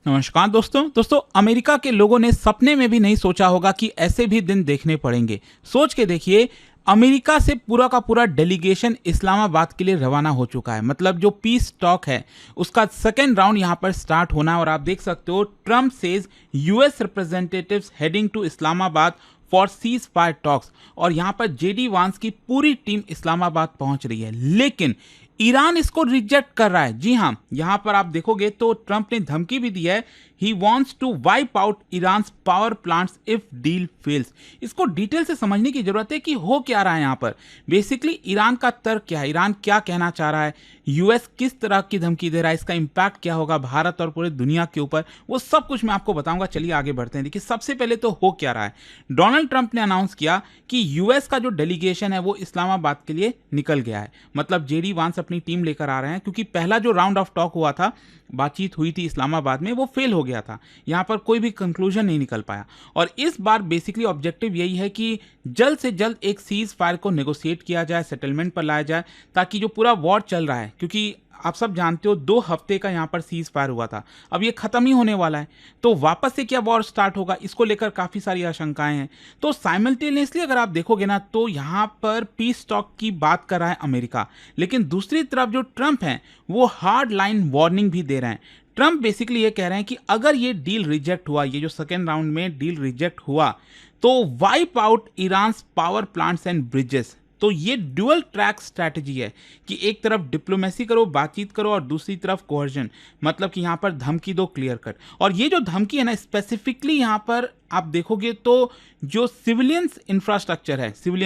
नमस्कार दोस्तों अमेरिका के लोगों ने सपने में भी नहीं सोचा होगा कि ऐसे भी दिन देखने पड़ेंगे। सोच के देखिए, अमेरिका से पूरा का पूरा डेलीगेशन इस्लामाबाद के लिए रवाना हो चुका है। मतलब जो पीस टॉक है उसका सेकेंड राउंड यहाँ पर स्टार्ट होना है और आप देख सकते हो Trump says US representatives heading to Islamabad for ceasefire talks. और यहाँ पर जेडी वांस की पूरी टीम इस्लामाबाद पहुंच रही है, लेकिन ईरान इसको रिजेक्ट कर रहा है। जी हाँ, यहां पर आप देखोगे तो ट्रंप ने धमकी भी दी है, he wants to wipe out Iran power plants if deal fails. इसको डिटेल से समझने की जरूरत है कि हो क्या रहा है यहाँ पर। बेसिकली ईरान का तर्क क्या है, ईरान क्या कहना चाह रहा है, यूएस किस तरह की धमकी दे रहा है, इसका इंपैक्ट क्या होगा भारत और पूरे दुनिया के ऊपर, वो सब कुछ मैं आपको बताऊंगा। चलिए आगे बढ़ते हैं। देखिए, सबसे पहले तो हो क्या रहा है, डोनाल्ड ट्रंप ने अनाउंस किया कि यूएस का जो डेलीगेशन है वो इस्लामाबाद के लिए निकल गया है। मतलब जेडी वांस अपनी टीम लेकर आ रहे हैं, क्योंकि पहला जो राउंड ऑफ टॉक हुआ था, बातचीत हुई थी इस्लामाबाद में, वो फेल हो गया था। यहाँ पर कोई भी कंक्लूजन नहीं निकल पाया। और इस बार बेसिकली ऑब्जेक्टिव यही है कि जल्द से जल्द एक सीज फायर को नेगोशिएट किया जाए, सेटलमेंट पर लाया जाए, ताकि जो पूरा वॉर चल रहा है, क्योंकि आप सब जानते हो 2 हफ्ते का यहाँ पर सीज फायर हुआ था, अब ये खत्म ही होने वाला है, तो वापस से क्या वॉर स्टार्ट होगा, इसको लेकर काफी सारी आशंकाएं हैं। तो साइमल्टेनियसली अगर आप देखोगे ना, तो यहाँ पर पीस टॉक की बात कर रहा है अमेरिका, लेकिन दूसरी तरफ जो ट्रंप हैं वो हार्ड लाइन वार्निंग भी दे रहे हैं। ट्रंप बेसिकली ये कह रहे हैं कि अगर ये डील रिजेक्ट हुआ, ये जो सेकेंड राउंड में डील रिजेक्ट हुआ, तो wipe out Iran power plants and bridges. तो ये ड्यूअल ट्रैक स्ट्रैटेजी है कि एक तरफ डिप्लोमेसी करो, बातचीत करो, और दूसरी तरफ कोहर्जन, मतलब कि यहां पर धमकी दो क्लियर कट। और ये जो धमकी है ना, स्पेसिफिकली यहां पर आप देखोगे तो जो सिविलियन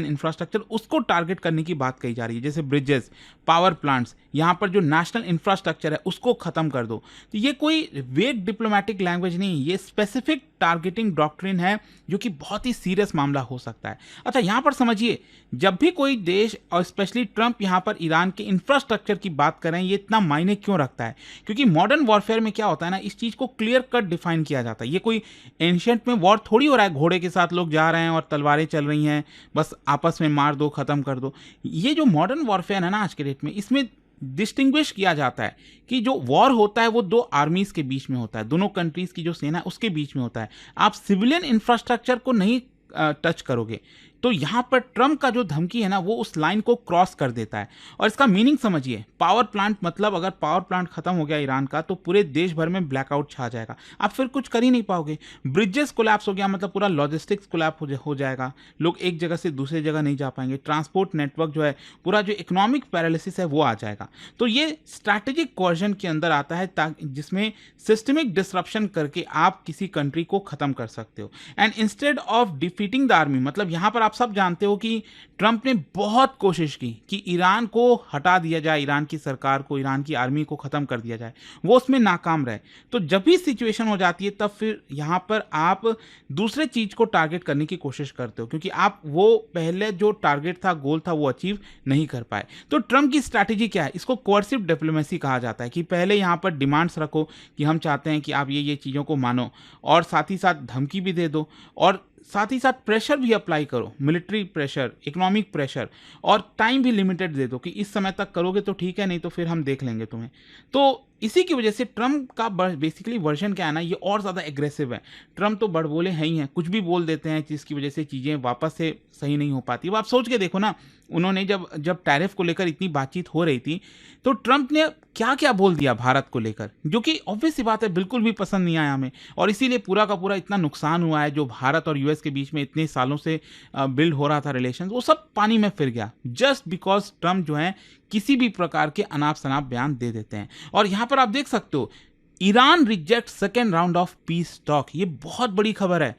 इंफ्रास्ट्रक्चर उसको टारगेट करने की बात कही जा रही है, जैसे ब्रिजेस, पावर प्लांट्स, यहां पर जो नेशनल इंफ्रास्ट्रक्चर है उसको खत्म कर दो। तो ये कोई वेग डिप्लोमेटिक लैंग्वेज नहीं, ये स्पेसिफिक टारगेटिंग डॉक्ट्रिन है, जो कि बहुत ही सीरियस मामला हो सकता है। अच्छा, यहां पर समझिए, जब भी कोई देश और स्पेशली ट्रंप यहां पर ईरान के इंफ्रास्ट्रक्चर की बात कर रहे हैं, ये इतना मायने क्यों रखता है? क्योंकि मॉडर्न वॉरफेयर में क्या होता है ना, इस चीज को क्लियर कट डिफाइन किया जाता है। ये कोई एंशियंट में वॉर थोड़ी हो रहा है, घोड़े के साथ लोग जा रहे हैं और तलवारें चल रही हैं, बस आपस में मार दो, खत्म कर दो। ये जो मॉडर्न वॉरफेयर है ना आज के डेट में, इसमें डिस्टिंग्विश किया जाता है कि जो वॉर होता है वो 2 आर्मीज के बीच में होता है, दोनों कंट्रीज की जो सेना है उसके बीच में होता है। आप सिविलियन इंफ्रास्ट्रक्चर को नहीं टच करोगे। तो यहां पर ट्रंप का जो धमकी है ना, वो उस लाइन को क्रॉस कर देता है। और इसका मीनिंग समझिए, पावर प्लांट, मतलब अगर पावर प्लांट खत्म हो गया ईरान का, तो पूरे देश भर में ब्लैकआउट छा जाएगा, आप फिर कुछ कर ही नहीं पाओगे। ब्रिजेस कोलैप्स हो गया, मतलब पूरा लॉजिस्टिक्स कोलैप्स हो जाएगा, लोग एक जगह से दूसरी जगह नहीं जा पाएंगे, ट्रांसपोर्ट नेटवर्क जो है, पूरा जो इकोनॉमिक पैरालिसिस है वो आ जाएगा। तो ये स्ट्रैटेजिक कोर्जन के अंदर आता है, ताकि जिसमें सिस्टमिक डिसरप्शन करके आप किसी कंट्री को खत्म कर सकते हो। And instead of defeating the army, मतलब यहां पर आप सब जानते हो कि ट्रंप ने बहुत कोशिश की कि ईरान को हटा दिया जाए, ईरान की सरकार को, ईरान की आर्मी को खत्म कर दिया जाए, वो उसमें नाकाम रहे। तो जब भी सिचुएशन हो जाती है, तब फिर यहां पर आप दूसरे चीज को टारगेट करने की कोशिश करते हो, क्योंकि आप वो पहले जो टारगेट था, गोल था, वो अचीव नहीं कर पाए। तो ट्रंप की स्ट्रैटेजी क्या है? इसको कोर्सिव डिप्लोमेसी कहा जाता है, कि पहले यहां पर डिमांड्स रखो कि हम चाहते हैं कि आप ये चीजों को मानो, और साथ ही साथ धमकी भी दे दो, और साथ ही साथ प्रेशर भी अप्लाई करो, मिलिट्री प्रेशर, इकोनॉमिक प्रेशर, और टाइम भी लिमिटेड दे दो कि इस समय तक करोगे तो ठीक है, नहीं तो फिर हम देख लेंगे तुम्हें। तो इसी की वजह से ट्रंप का बेसिकली वर्जन क्या है ना, ये और ज़्यादा एग्रेसिव है। ट्रंप तो बड़बोले हैं ही हैं, कुछ भी बोल देते हैं, जिसकी वजह से चीज़ें वापस से सही नहीं हो पाती। अब आप सोच के देखो ना, उन्होंने जब टैरिफ को लेकर इतनी बातचीत हो रही थी, तो ट्रंप ने क्या क्या बोल दिया भारत को लेकर, जो कि ऑब्वियस सी बात है बिल्कुल भी पसंद नहीं आया हमें, और इसीलिए पूरा का पूरा इतना नुकसान हुआ है। जो भारत और यूएस के बीच में इतने सालों से बिल्ड हो रहा था रिलेशन, वो सब पानी में फिर गया, जस्ट बिकॉज ट्रंप जो है किसी भी प्रकार के अनाप शनाप बयान दे देते हैं। और यहां पर आप देख सकते हो, Iran reject second round of peace talk, ये बहुत बड़ी खबर है।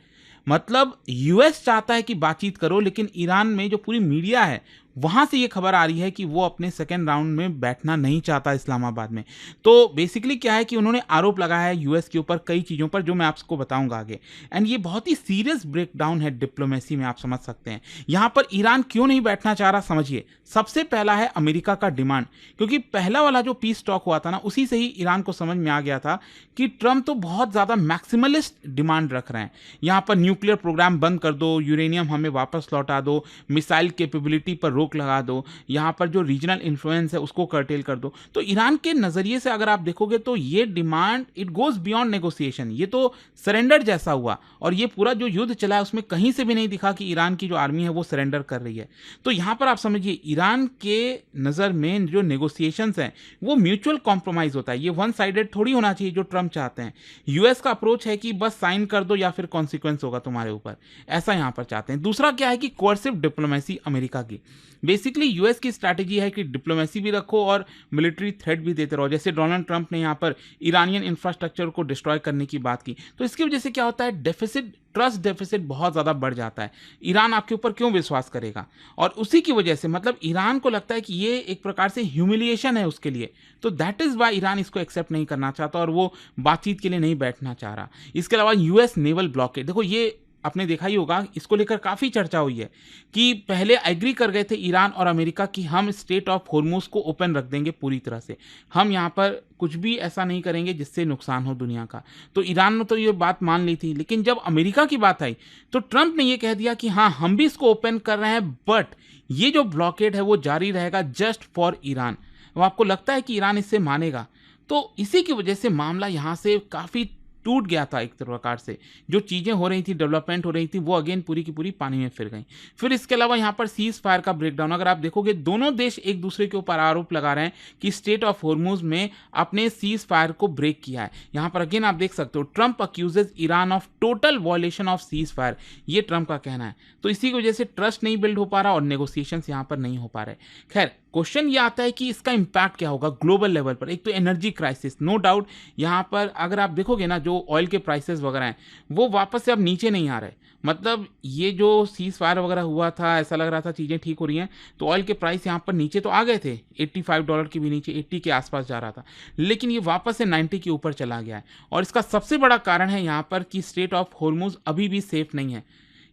मतलब यूएस चाहता है कि बातचीत करो, लेकिन ईरान में जो पूरी मीडिया है, वहां से ये खबर आ रही है कि वो अपने सेकेंड राउंड में बैठना नहीं चाहता इस्लामाबाद में। तो बेसिकली क्या है कि उन्होंने आरोप लगाया है यूएस के ऊपर कई चीज़ों पर, जो मैं आपको बताऊंगा आगे। एंड ये बहुत ही सीरियस ब्रेकडाउन है डिप्लोमेसी में, आप समझ सकते हैं। यहां पर ईरान क्यों नहीं बैठना चाह रहा, समझिए। सबसे पहला है अमेरिका का डिमांड, क्योंकि पहला वाला जो पीस टॉक हुआ था ना, उसी से ही ईरान को समझ में आ गया था कि ट्रंप तो बहुत ज़्यादा मैक्सिमलिस्ट डिमांड रख रहे हैं। यहाँ पर न्यूक्लियर प्रोग्राम बंद कर दो, यूरेनियम हमें वापस लौटा दो, मिसाइल कैपेबिलिटी पर रोक लगा दो, यहाँ पर जो रीजनल इन्फ्लुएंस है उसको कर्टेल कर दो। तो ईरान के नज़रिए से अगर आप देखोगे तो ये demand it goes beyond negotiation, ये तो सरेंडर जैसा हुआ। और ये पूरा जो युद्ध चला है उसमें कहीं से भी नहीं दिखा कि ईरान की जो आर्मी है वो सरेंडर कर रही है। तो यहाँ पर आप समझिए ईरान के नज़र में जो नेगोशिएशंस हैं वो म्यूचुअल कॉम्प्रोमाइज़ होता है, ये वन साइडेड थोड़ी होना चाहिए जो ट्रम्प चाहते हैं। यूएस का अप्रोच है कि बस साइन कर दो या फिर कॉन्सिक्वेंस होगा तुम्हारे ऊपर, ऐसा यहाँ पर चाहते हैं। दूसरा क्या है कि कोर्सिव डिप्लोमेसी अमेरिका की, बेसिकली यूएस की स्ट्रैटेजी है कि डिप्लोमेसी भी रखो और मिलिट्री थ्रेट भी देते रहो। जैसे डोनाल्ड ट्रंप ने यहाँ पर ईरानियन इंफ्रास्ट्रक्चर को डिस्ट्रॉय करने की बात की, तो इसकी वजह से क्या होता है, डेफिसिट, ट्रस्ट डेफिसिट बहुत ज़्यादा बढ़ जाता है। ईरान आपके ऊपर क्यों विश्वास करेगा, और उसी की वजह से मतलब ईरान को लगता है कि ये एक प्रकार से ह्यूमिलिएशन है उसके लिए, तो दैट इज़ वाई ईरान इसको एक्सेप्ट नहीं करना चाहता और वो बातचीत के लिए नहीं बैठना चाह रहा। इसके अलावा यूएस नेवल ब्लॉकेड, देखो ये आपने देखा ही होगा, इसको लेकर काफ़ी चर्चा हुई है कि पहले एग्री कर गए थे ईरान और अमेरिका कि हम स्टेट ऑफ होर्मुज को ओपन रख देंगे पूरी तरह से, हम यहाँ पर कुछ भी ऐसा नहीं करेंगे जिससे नुकसान हो दुनिया का। तो ईरान ने तो ये बात मान ली थी, लेकिन जब अमेरिका की बात आई तो ट्रंप ने ये कह दिया कि हाँ हम भी इसको ओपन कर रहे हैं, बट ये जो ब्लॉकेड है वो जारी रहेगा जस्ट फॉर ईरान। अब आपको लगता है कि ईरान इससे मानेगा? तो इसी की वजह से मामला यहाँ से काफ़ी टूट गया था एक प्रकार से, जो चीज़ें हो रही थी, डेवलपमेंट हो रही थी, वो अगेन पूरी की पूरी पानी में फिर गई। फिर इसके अलावा यहाँ पर सीज फायर का ब्रेकडाउन, अगर आप देखोगे दोनों देश एक दूसरे के ऊपर आरोप लगा रहे हैं कि स्टेट ऑफ होर्मुज में अपने सीज फायर को ब्रेक किया है। यहाँ पर अगेन आप देख सकते हो, Trump अक्यूजेज Iran of total violation of cease fire, ये ट्रंप का कहना है। तो इसी की वजह से ट्रस्ट नहीं बिल्ड हो पा रहा और नेगोशिएशंस यहाँ पर नहीं हो पा रहे। खैर, क्वेश्चन ये आता है कि इसका इम्पैक्ट क्या होगा ग्लोबल लेवल पर। एक तो एनर्जी क्राइसिस, नो डाउट यहाँ पर अगर आप देखोगे ना, जो ऑयल के प्राइसेस वगैरह हैं वो वापस से अब नीचे नहीं आ रहे। मतलब ये जो सीज फायर वगैरह हुआ था, ऐसा लग रहा था चीज़ें ठीक हो रही हैं, तो ऑयल के प्राइस यहाँ पर नीचे तो आ गए थे, $85 के भी नीचे, 80 के आसपास जा रहा था, लेकिन ये वापस से 90 के ऊपर चला गया है। और इसका सबसे बड़ा कारण है यहाँ पर कि स्टेट ऑफ होर्मुज अभी भी सेफ नहीं है।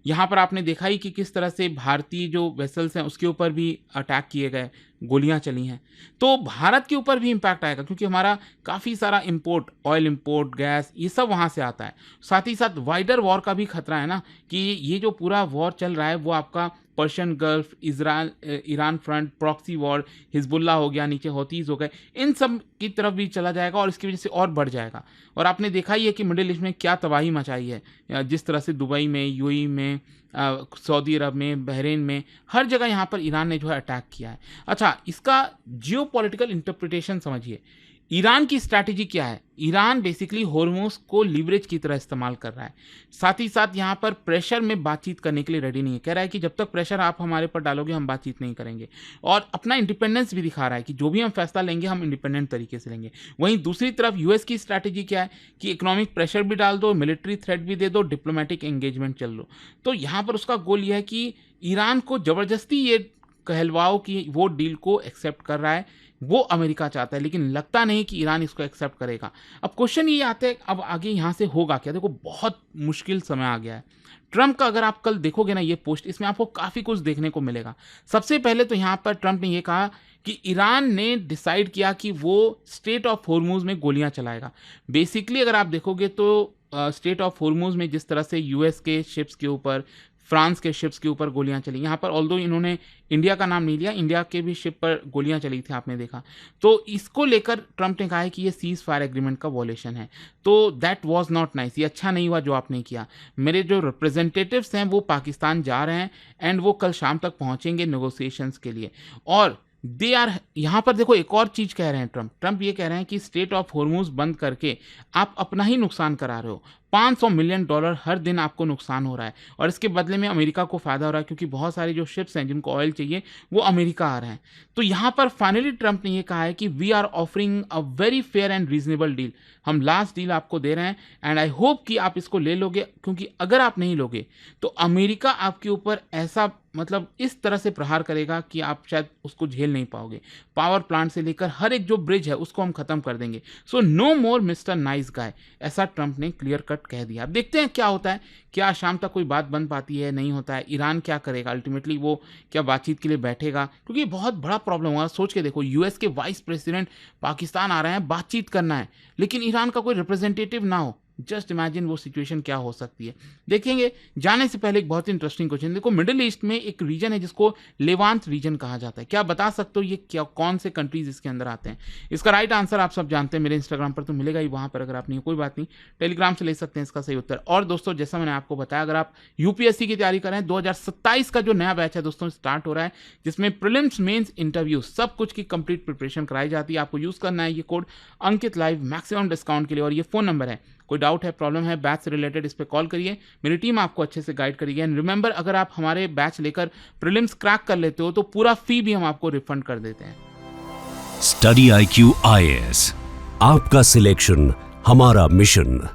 यहाँ पर आपने देखा ही कि किस तरह से भारतीय जो वेसल्स हैं उसके ऊपर भी अटैक किए गए, गोलियां चली हैं। तो भारत के ऊपर भी इम्पैक्ट आएगा क्योंकि हमारा काफ़ी सारा इंपोर्ट, ऑयल इंपोर्ट, गैस, ये सब वहाँ से आता है। साथ ही साथ वाइडर वॉर का भी खतरा है ना, कि ये जो पूरा वॉर चल रहा है वो आपका Persian gulf, Israel, Iran front, proxy war, Hezbollah हो गया, नीचे हौतीज़ हो गए, इन सब की तरफ भी चला जाएगा और इसकी वजह से और बढ़ जाएगा। और आपने देखा ही है कि मिडिल ईस्ट में क्या तबाही मचाई है, जिस तरह से दुबई में, यूएई में, सऊदी अरब में, बहरीन में, हर जगह यहाँ पर ईरान ने जो है अटैक किया है। अच्छा, इसका जियोपॉलिटिकल इंटरप्रिटेशन समझिए। ईरान की स्ट्रैटेजी क्या है? ईरान बेसिकली होर्मुज को लीवरेज की तरह इस्तेमाल कर रहा है। साथ ही साथ यहाँ पर प्रेशर में बातचीत करने के लिए रेडी नहीं है, कह रहा है कि जब तक प्रेशर आप हमारे पर डालोगे हम बातचीत नहीं करेंगे। और अपना इंडिपेंडेंस भी दिखा रहा है कि जो भी हम फैसला लेंगे हम इंडिपेंडेंट तरीके से लेंगे। वहीं दूसरी तरफ यूएस की स्ट्रैटेजी क्या है कि इकोनॉमिक प्रेशर भी डाल दो, मिलिट्री थ्रेट भी दे दो, डिप्लोमेटिक एंगेजमेंट चल लो। तो यहाँ पर उसका गोल यह है कि ईरान को ज़बरदस्ती ये कहलवाओ कि वो डील को एक्सेप्ट कर रहा है, वो अमेरिका चाहता है, लेकिन लगता नहीं कि ईरान इसको एक्सेप्ट करेगा। अब क्वेश्चन ये आता है अब आगे यहाँ से होगा क्या? देखो बहुत मुश्किल समय आ गया है। ट्रंप का अगर आप कल देखोगे ना ये पोस्ट, इसमें आपको काफ़ी कुछ देखने को मिलेगा। सबसे पहले तो यहाँ पर ट्रंप ने ये कहा कि ईरान ने डिसाइड किया कि वो स्टेट ऑफ होर्मुज में गोलियां चलाएगा। बेसिकली अगर आप देखोगे तो स्टेट ऑफ होर्मुज में जिस तरह से यूएस के शिप्स के ऊपर, फ्रांस के शिप्स के ऊपर गोलियां चली, यहाँ पर ऑल्दो इन्होंने इंडिया का नाम नहीं लिया, इंडिया के भी शिप पर गोलियां चली थी, आपने देखा। तो इसको लेकर ट्रंप ने कहा है कि ये सीज फायर एग्रीमेंट का वॉलेशन है। तो दैट वाज नॉट नाइस, ये अच्छा नहीं हुआ जो आपने किया। मेरे जो रिप्रेजेंटेटिव्स हैं वो पाकिस्तान जा रहे हैं एंड वो कल शाम तक पहुँचेंगे नेगोशिएशंस के लिए। और दे आर, यहाँ पर देखो एक और चीज़ कह रहे हैं ट्रंप ये कह रहे हैं कि स्टेट ऑफ होर्मुज बंद करके आप अपना ही नुकसान करा रहे हो। $500 मिलियन हर दिन आपको नुकसान हो रहा है और इसके बदले में अमेरिका को फ़ायदा हो रहा है क्योंकि बहुत सारे जो शिप्स हैं जिनको ऑयल चाहिए वो अमेरिका आ रहे हैं। तो यहाँ पर फाइनली ट्रंप ने ये कहा है कि we are offering a very fair and reasonable deal, हम लास्ट डील आपको दे रहे हैं एंड आई होप कि आप इसको ले लोगे, क्योंकि अगर आप नहीं लोगे तो अमेरिका आपके ऊपर ऐसा मतलब इस तरह से प्रहार करेगा कि आप शायद उसको झेल नहीं पाओगे। पावर प्लांट से लेकर हर एक जो ब्रिज है उसको हम खत्म कर देंगे। सो नो मोर मिस्टर नाइस गाय, ऐसा ट्रंप ने क्लियर कट कह दिया। अब देखते हैं क्या होता है, क्या शाम तक कोई बात बन पाती है, नहीं होता है, ईरान क्या करेगा, अल्टीमेटली वो क्या बातचीत के लिए बैठेगा, क्योंकि बहुत बड़ा प्रॉब्लम होगा। सोच के देखो, यूएस के वाइस प्रेसिडेंट पाकिस्तान आ रहे हैं, बातचीत करना है, लेकिन ईरान का कोई रिप्रेजेंटेटिव ना हो, जस्ट इमेजिन वो सिचुएशन क्या हो सकती है। देखेंगे जाने से पहले एक बहुत ही इंटरेस्टिंग क्वेश्चन। देखो मिडिल ईस्ट में एक रीजन है जिसको लेवांत रीजन कहा जाता है। क्या बता सकते हो ये क्या कौन से कंट्रीज इसके अंदर आते हैं? इसका राइट आंसर आप सब जानते हैं, मेरे इंस्टाग्राम पर तो मिलेगा ही, वहां पर अगर आप नहीं, कोई बात नहीं, टेलीग्राम से ले सकते हैं इसका सही उत्तर। और दोस्तों जैसा मैंने आपको बताया, अगर आप यूपीएससी की तैयारी कर रहे हैं, 2027 का जो नया बैच है दोस्तों स्टार्ट हो रहा है, जिसमें प्रीलिम्स मेंस इंटरव्यू सब कुछ की कंप्लीट प्रिपरेशन कराई जाती है। आपको यूज करना है ये कोड अंकित लाइव मैक्सिमम डिस्काउंट के लिए, और ये फोन नंबर है। कोई डाउट है, प्रॉब्लम है बैच से रिलेटेड, इस पर कॉल करिए, मेरी टीम आपको अच्छे से गाइड करेगी। एंड रिमेंबर, अगर आप हमारे बैच लेकर प्रीलिम्स क्रैक कर लेते हो तो पूरा फी भी हम आपको रिफंड कर देते हैं। स्टडी IQ IAS, आपका सिलेक्शन हमारा मिशन।